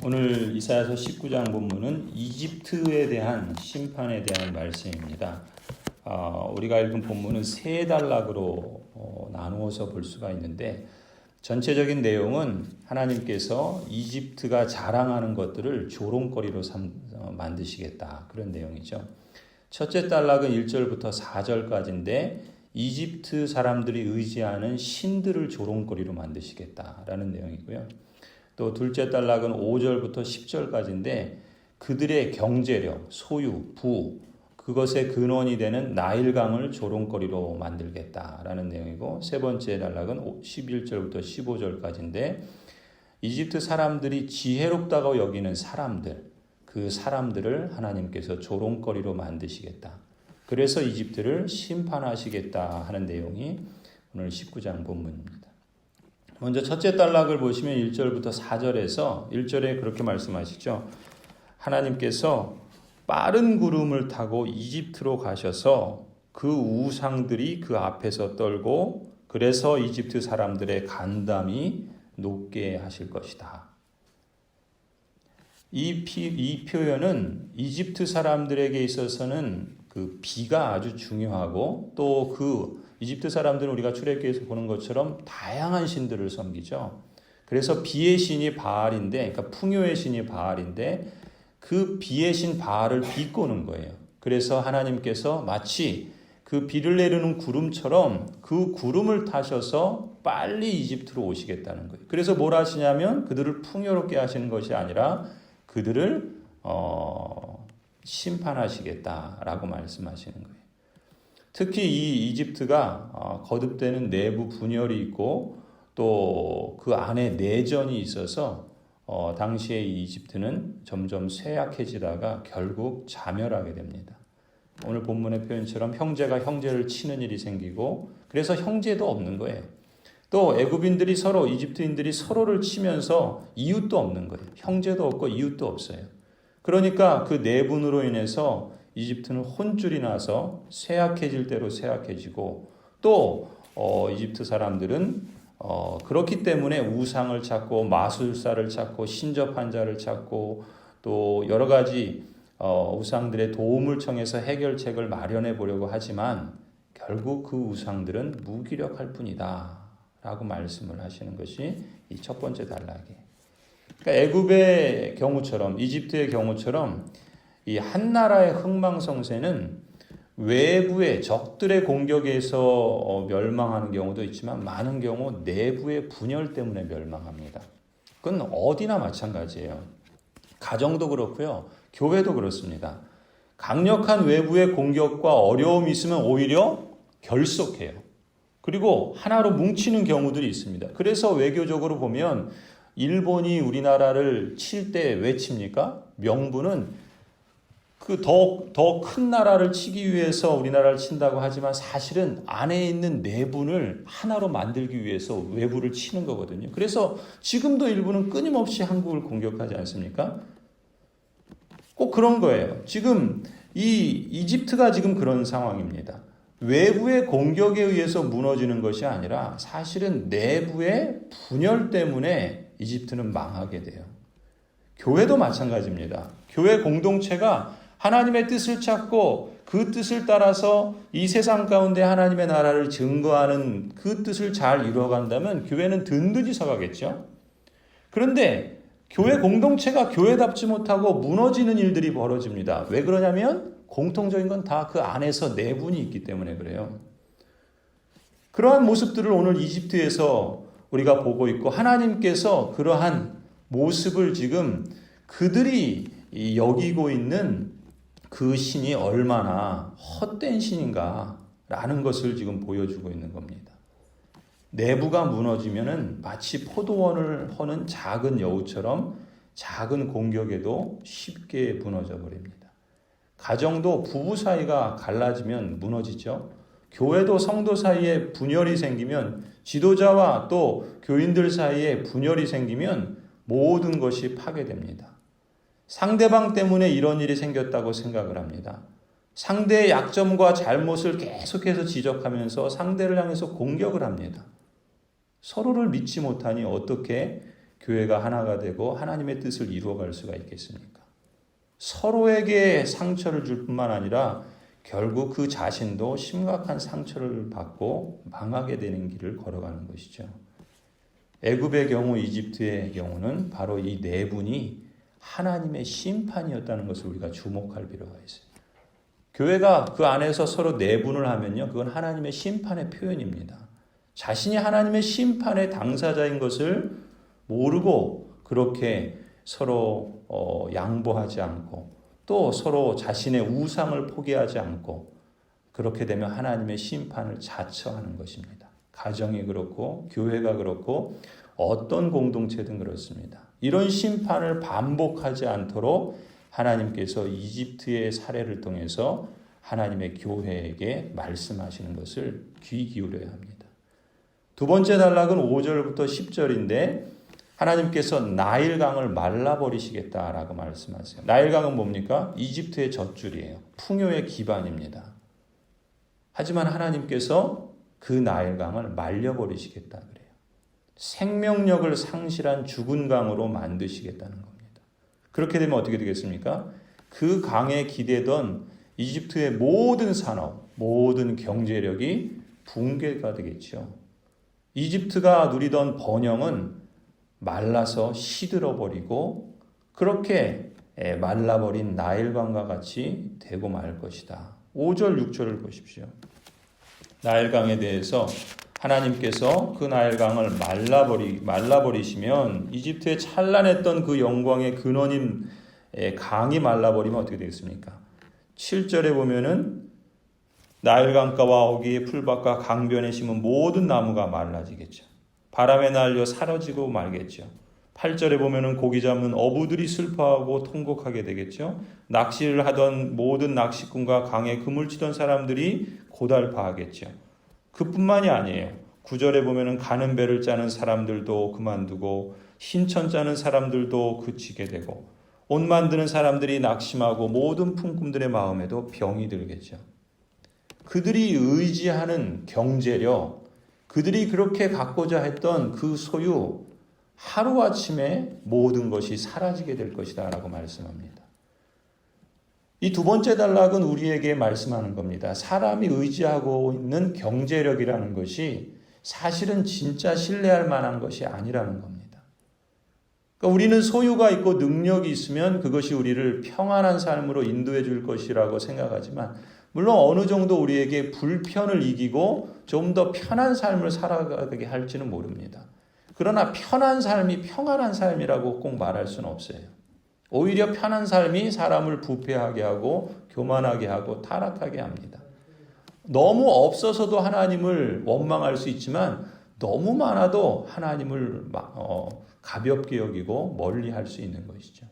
오늘 이사야서 19장 본문은 이집트에 대한 심판에 대한 말씀입니다. 우리가 읽은 본문은 세 단락으로 나누어서 볼 수가 있는데 전체적인 내용은 하나님께서 이집트가 자랑하는 것들을 조롱거리로 만드시겠다, 그런 내용이죠. 첫째 단락은 1절부터 4절까지인데 이집트 사람들이 의지하는 신들을 조롱거리로 만드시겠다라는 내용이고요. 또 둘째 단락은 5절부터 10절까지인데 그들의 경제력, 소유, 부, 그것의 근원이 되는 나일강을 조롱거리로 만들겠다라는 내용이고, 세 번째 단락은 11절부터 15절까지인데 이집트 사람들이 지혜롭다고 여기는 사람들, 그 사람들을 하나님께서 조롱거리로 만드시겠다, 그래서 이집트를 심판하시겠다 하는 내용이 오늘 19장 본문입니다. 먼저 첫째 단락을 보시면 1절부터 4절에서 1절에 그렇게 말씀하시죠. 하나님께서 빠른 구름을 타고 이집트로 가셔서 그 우상들이 그 앞에서 떨고 그래서 이집트 사람들의 간담이 높게 하실 것이다. 이 표현은 이집트 사람들에게 있어서는 그 비가 아주 중요하고 또 그 이집트 사람들은 우리가 출애굽기에서 보는 것처럼 다양한 신들을 섬기죠. 그래서 비의 신이 바알인데, 그러니까 풍요의 신이 바알인데 그 비의 신 바알을 비꼬는 거예요. 그래서 하나님께서 마치 그 비를 내리는 구름처럼 그 구름을 타셔서 빨리 이집트로 오시겠다는 거예요. 그래서 뭘 하시냐면 그들을 풍요롭게 하시는 것이 아니라 그들을 심판하시겠다라고 말씀하시는 거예요. 특히 이 이집트가 거듭되는 내부 분열이 있고 또 그 안에 내전이 있어서 당시에 이 이집트는 점점 쇠약해지다가 결국 자멸하게 됩니다. 오늘 본문의 표현처럼 형제가 형제를 치는 일이 생기고 그래서 형제도 없는 거예요. 또 애굽인들이 서로, 이집트인들이 서로를 치면서 이웃도 없는 거예요. 형제도 없고 이웃도 없어요. 그러니까 그 내분으로 인해서 이집트는 혼줄이 나서 쇠약해질 대로 쇠약해지고 또 이집트 사람들은 그렇기 때문에 우상을 찾고 마술사를 찾고 신접한 자를 찾고 또 여러 가지 우상들의 도움을 청해서 해결책을 마련해 보려고 하지만 결국 그 우상들은 무기력할 뿐이다 라고 말씀을 하시는 것이 이 첫 번째 단락이에요. 그러니까 애굽의 경우처럼 이집트의 경우처럼 이 한 나라의 흥망성쇠는 외부의 적들의 공격에서 멸망하는 경우도 있지만 많은 경우 내부의 분열 때문에 멸망합니다. 그건 어디나 마찬가지예요. 가정도 그렇고요. 교회도 그렇습니다. 강력한 외부의 공격과 어려움이 있으면 오히려 결속해요. 그리고 하나로 뭉치는 경우들이 있습니다. 그래서 외교적으로 보면 일본이 우리나라를 칠 때 왜 칩니까? 명분은 그 더 큰 나라를 치기 위해서 우리나라를 친다고 하지만 사실은 안에 있는 내분을 하나로 만들기 위해서 외부를 치는 거거든요. 그래서 지금도 일본은 끊임없이 한국을 공격하지 않습니까? 꼭 그런 거예요. 지금 이 이집트가 지금 그런 상황입니다. 외부의 공격에 의해서 무너지는 것이 아니라 사실은 내부의 분열 때문에 이집트는 망하게 돼요. 교회도 마찬가지입니다. 교회 공동체가 하나님의 뜻을 찾고 그 뜻을 따라서 이 세상 가운데 하나님의 나라를 증거하는 그 뜻을 잘 이루어간다면 교회는 든든히 서가겠죠. 그런데 교회 공동체가 교회답지 못하고 무너지는 일들이 벌어집니다. 왜 그러냐면 공통적인 건 다 그 안에서 내분이 있기 때문에 그래요. 그러한 모습들을 오늘 이집트에서 우리가 보고 있고 하나님께서 그러한 모습을 지금 그들이 여기고 있는 그 신이 얼마나 헛된 신인가라는 것을 지금 보여주고 있는 겁니다. 내부가 무너지면은 마치 포도원을 허는 작은 여우처럼 작은 공격에도 쉽게 무너져 버립니다. 가정도 부부 사이가 갈라지면 무너지죠. 교회도 성도 사이에 분열이 생기면 지도자와 또 교인들 사이에 분열이 생기면 모든 것이 파괴됩니다. 상대방 때문에 이런 일이 생겼다고 생각을 합니다. 상대의 약점과 잘못을 계속해서 지적하면서 상대를 향해서 공격을 합니다. 서로를 믿지 못하니 어떻게 교회가 하나가 되고 하나님의 뜻을 이루어갈 수가 있겠습니까? 서로에게 상처를 줄 뿐만 아니라 결국 그 자신도 심각한 상처를 받고 망하게 되는 길을 걸어가는 것이죠. 애굽의 경우, 이집트의 경우는 바로 이 네 분이 하나님의 심판이었다는 것을 우리가 주목할 필요가 있어요. 교회가 그 안에서 서로 내분을 하면요, 그건 하나님의 심판의 표현입니다. 자신이 하나님의 심판의 당사자인 것을 모르고 그렇게 서로 양보하지 않고 또 서로 자신의 우상을 포기하지 않고 그렇게 되면 하나님의 심판을 자처하는 것입니다. 가정이 그렇고 교회가 그렇고 어떤 공동체든 그렇습니다. 이런 심판을 반복하지 않도록 하나님께서 이집트의 사례를 통해서 하나님의 교회에게 말씀하시는 것을 귀 기울여야 합니다. 두 번째 단락은 5절부터 10절인데 하나님께서 나일강을 말라버리시겠다라고 말씀하세요. 나일강은 뭡니까? 이집트의 젖줄이에요. 풍요의 기반입니다. 하지만 하나님께서 그 나일강을 말려버리시겠다 그래요. 생명력을 상실한 죽은 강으로 만드시겠다는 겁니다. 그렇게 되면 어떻게 되겠습니까? 그 강에 기대던 이집트의 모든 산업, 모든 경제력이 붕괴가 되겠죠. 이집트가 누리던 번영은 말라서 시들어버리고 그렇게 말라버린 나일강과 같이 되고 말 것이다. 5절, 6절을 보십시오. 나일강에 대해서 하나님께서 그 나일강을 말라버리시면 이집트에 찬란했던 그 영광의 근원인 강이 말라버리면 어떻게 되겠습니까? 7절에 보면은 나일강가와 어귀의 풀밭과 강변에 심은 모든 나무가 말라지겠죠. 바람에 날려 사라지고 말겠죠. 8절에 보면은 고기 잡는 어부들이 슬퍼하고 통곡하게 되겠죠. 낚시를 하던 모든 낚시꾼과 강에 그물 치던 사람들이 고달파하겠죠. 그뿐만이 아니에요. 9절에 보면은 가는 배를 짜는 사람들도 그만두고 신천 짜는 사람들도 그치게 되고 옷 만드는 사람들이 낙심하고 모든 품꾼들의 마음에도 병이 들겠죠. 그들이 의지하는 경제력, 그들이 그렇게 갖고자 했던 그 소유, 하루아침에 모든 것이 사라지게 될 것이다 라고 말씀합니다. 이 두 번째 단락은 우리에게 말씀하는 겁니다. 사람이 의지하고 있는 경제력이라는 것이 사실은 진짜 신뢰할 만한 것이 아니라는 겁니다. 그러니까 우리는 소유가 있고 능력이 있으면 그것이 우리를 평안한 삶으로 인도해 줄 것이라고 생각하지만 물론 어느 정도 우리에게 불편을 이기고 좀 더 편한 삶을 살아가게 할지는 모릅니다. 그러나 편한 삶이 평안한 삶이라고 꼭 말할 수는 없어요. 오히려 편한 삶이 사람을 부패하게 하고 교만하게 하고 타락하게 합니다. 너무 없어서도 하나님을 원망할 수 있지만 너무 많아도 하나님을 가볍게 여기고 멀리할 수 있는 것이죠.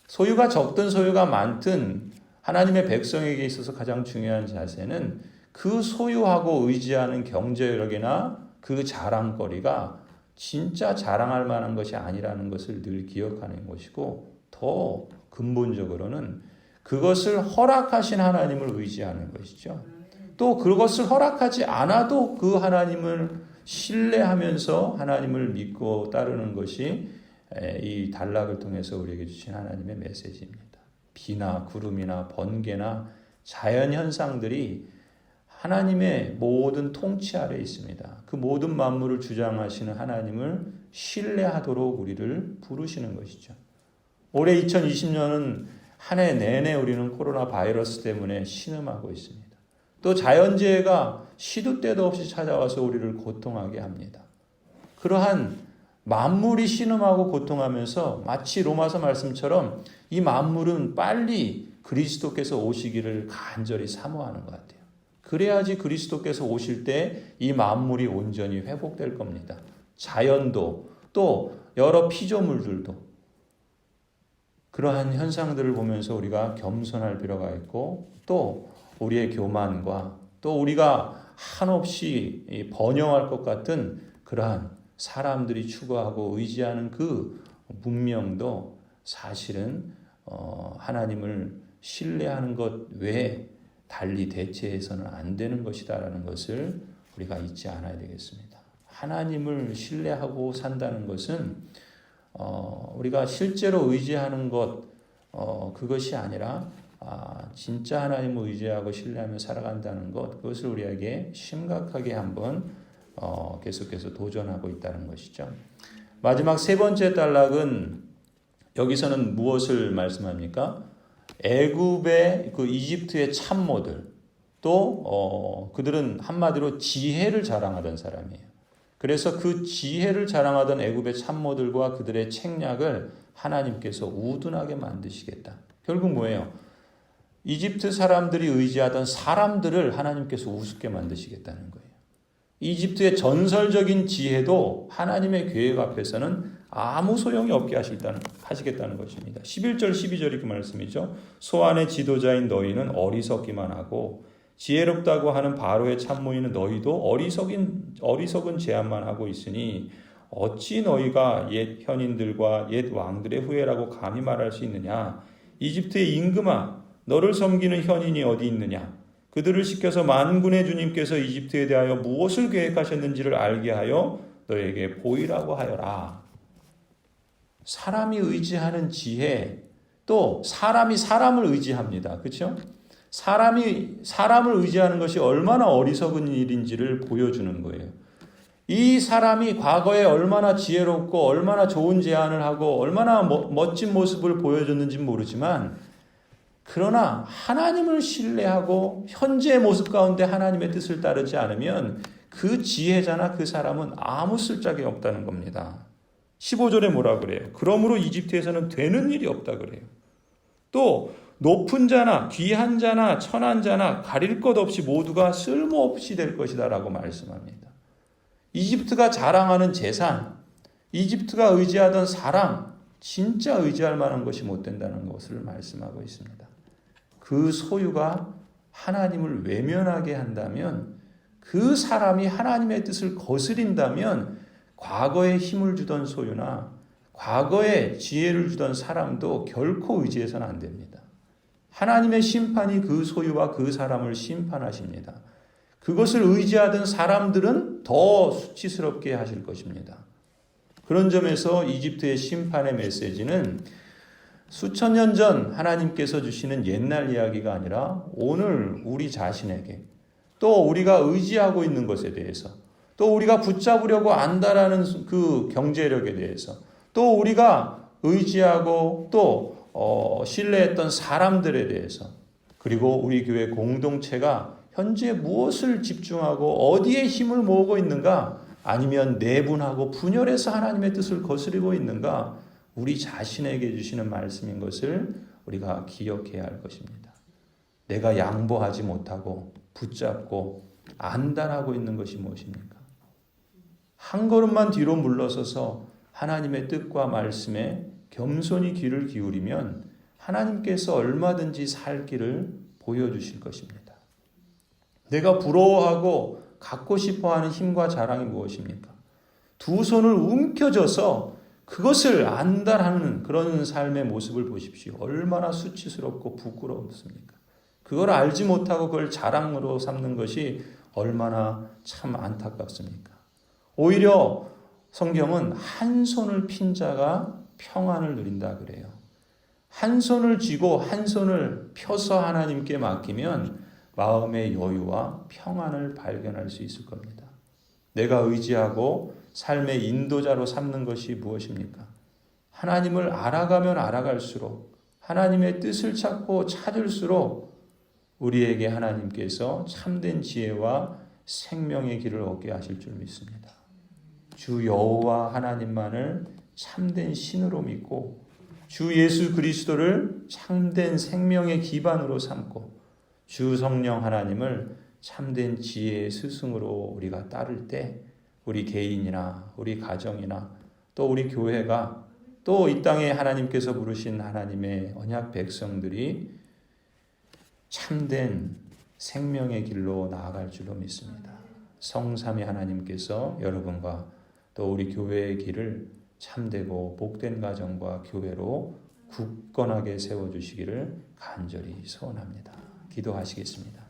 소유가 적든 소유가 많든 하나님의 백성에게 있어서 가장 중요한 자세는 그 소유하고 의지하는 경제력이나 그 자랑거리가 진짜 자랑할 만한 것이 아니라는 것을 늘 기억하는 것이고 더 근본적으로는 그것을 허락하신 하나님을 의지하는 것이죠. 또 그것을 허락하지 않아도 그 하나님을 신뢰하면서 하나님을 믿고 따르는 것이 이 단락을 통해서 우리에게 주신 하나님의 메시지입니다. 비나 구름이나 번개나 자연현상들이 하나님의 모든 통치 아래에 있습니다. 그 모든 만물을 주장하시는 하나님을 신뢰하도록 우리를 부르시는 것이죠. 올해 2020년은 한 해 내내 우리는 코로나 바이러스 때문에 신음하고 있습니다. 또 자연재해가 시도 때도 없이 찾아와서 우리를 고통하게 합니다. 그러한 만물이 신음하고 고통하면서 마치 로마서 말씀처럼 이 만물은 빨리 그리스도께서 오시기를 간절히 사모하는 것 같아요. 그래야지 그리스도께서 오실 때 이 만물이 온전히 회복될 겁니다. 자연도 또 여러 피조물들도 그러한 현상들을 보면서 우리가 겸손할 필요가 있고 또 우리의 교만과 또 우리가 한없이 번영할 것 같은 그러한 사람들이 추구하고 의지하는 그 문명도 사실은 하나님을 신뢰하는 것 외에 달리 대체해서는 안 되는 것이다라는 것을 우리가 잊지 않아야 되겠습니다. 하나님을 신뢰하고 산다는 것은 우리가 실제로 의지하는 것 그것이 아니라 진짜 하나님을 의지하고 신뢰하며 살아간다는 것, 그것을 우리에게 심각하게 한번 계속해서 도전하고 있다는 것이죠. 마지막 세 번째 단락은 여기서는 무엇을 말씀합니까? 애굽의 그 이집트의 참모들, 또 그들은 한마디로 지혜를 자랑하던 사람이에요. 그래서 그 지혜를 자랑하던 애굽의 참모들과 그들의 책략을 하나님께서 우둔하게 만드시겠다. 결국 뭐예요? 이집트 사람들이 의지하던 사람들을 하나님께서 우습게 만드시겠다는 거예요. 이집트의 전설적인 지혜도 하나님의 계획 앞에서는 아무 소용이 없게 하시겠다는 것입니다. 11절 12절이 그 말씀이죠. 소안의 지도자인 너희는 어리석기만 하고 지혜롭다고 하는 바로의 참모인 너희도 어리석은 제안만 하고 있으니 어찌 너희가 옛 현인들과 옛 왕들의 후예라고 감히 말할 수 있느냐. 이집트의 임금아, 너를 섬기는 현인이 어디 있느냐. 그들을 시켜서 만군의 주님께서 이집트에 대하여 무엇을 계획하셨는지를 알게 하여 너에게 보이라고 하여라. 사람이 의지하는 지혜, 또 사람이 사람을 의지합니다. 그렇죠? 사람이 사람을 의지하는 것이 얼마나 어리석은 일인지를 보여주는 거예요. 이 사람이 과거에 얼마나 지혜롭고 얼마나 좋은 제안을 하고 얼마나 멋진 모습을 보여줬는지는 모르지만, 그러나 하나님을 신뢰하고 현재의 모습 가운데 하나님의 뜻을 따르지 않으면 그 지혜자나 그 사람은 아무 쓸짝이 없다는 겁니다. 15절에 뭐라 그래요? 그러므로 이집트에서는 되는 일이 없다 그래요. 또 높은 자나 귀한 자나 천한 자나 가릴 것 없이 모두가 쓸모없이 될 것이다 라고 말씀합니다. 이집트가 자랑하는 재산, 이집트가 의지하던 사람, 진짜 의지할 만한 것이 못 된다는 것을 말씀하고 있습니다. 그 소유가 하나님을 외면하게 한다면, 그 사람이 하나님의 뜻을 거스린다면 과거에 힘을 주던 소유나 과거에 지혜를 주던 사람도 결코 의지해서는 안 됩니다. 하나님의 심판이 그 소유와 그 사람을 심판하십니다. 그것을 의지하던 사람들은 더 수치스럽게 하실 것입니다. 그런 점에서 이집트의 심판의 메시지는 수천 년 전 하나님께서 주시는 옛날 이야기가 아니라 오늘 우리 자신에게, 또 우리가 의지하고 있는 것에 대해서, 또 우리가 붙잡으려고 안다라는 그 경제력에 대해서, 또 우리가 의지하고 또 신뢰했던 사람들에 대해서, 그리고 우리 교회 공동체가 현재 무엇을 집중하고 어디에 힘을 모으고 있는가, 아니면 내분하고 분열해서 하나님의 뜻을 거스르고 있는가, 우리 자신에게 주시는 말씀인 것을 우리가 기억해야 할 것입니다. 내가 양보하지 못하고 붙잡고 안달하고 있는 것이 무엇입니까? 한 걸음만 뒤로 물러서서 하나님의 뜻과 말씀에 겸손히 귀를 기울이면 하나님께서 얼마든지 살 길을 보여주실 것입니다. 내가 부러워하고 갖고 싶어하는 힘과 자랑이 무엇입니까? 두 손을 움켜져서 그것을 안달하는 그런 삶의 모습을 보십시오. 얼마나 수치스럽고 부끄럽습니까? 그걸 알지 못하고 그걸 자랑으로 삼는 것이 얼마나 참 안타깝습니까? 오히려 성경은 한 손을 핀 자가 평안을 누린다 그래요. 한 손을 쥐고 한 손을 펴서 하나님께 맡기면 마음의 여유와 평안을 발견할 수 있을 겁니다. 내가 의지하고 삶의 인도자로 삼는 것이 무엇입니까? 하나님을 알아가면 알아갈수록, 하나님의 뜻을 찾고 찾을수록 우리에게 하나님께서 참된 지혜와 생명의 길을 얻게 하실 줄 믿습니다. 주 여호와 하나님만을 참된 신으로 믿고 주 예수 그리스도를 참된 생명의 기반으로 삼고 주 성령 하나님을 참된 지혜의 스승으로 우리가 따를 때 우리 개인이나 우리 가정이나 또 우리 교회가 또 이 땅에 하나님께서 부르신 하나님의 언약 백성들이 참된 생명의 길로 나아갈 줄로 믿습니다. 성삼위 하나님께서 여러분과 또 우리 교회의 길을 참되고 복된 가정과 교회로 굳건하게 세워주시기를 간절히 소원합니다. 기도하시겠습니다.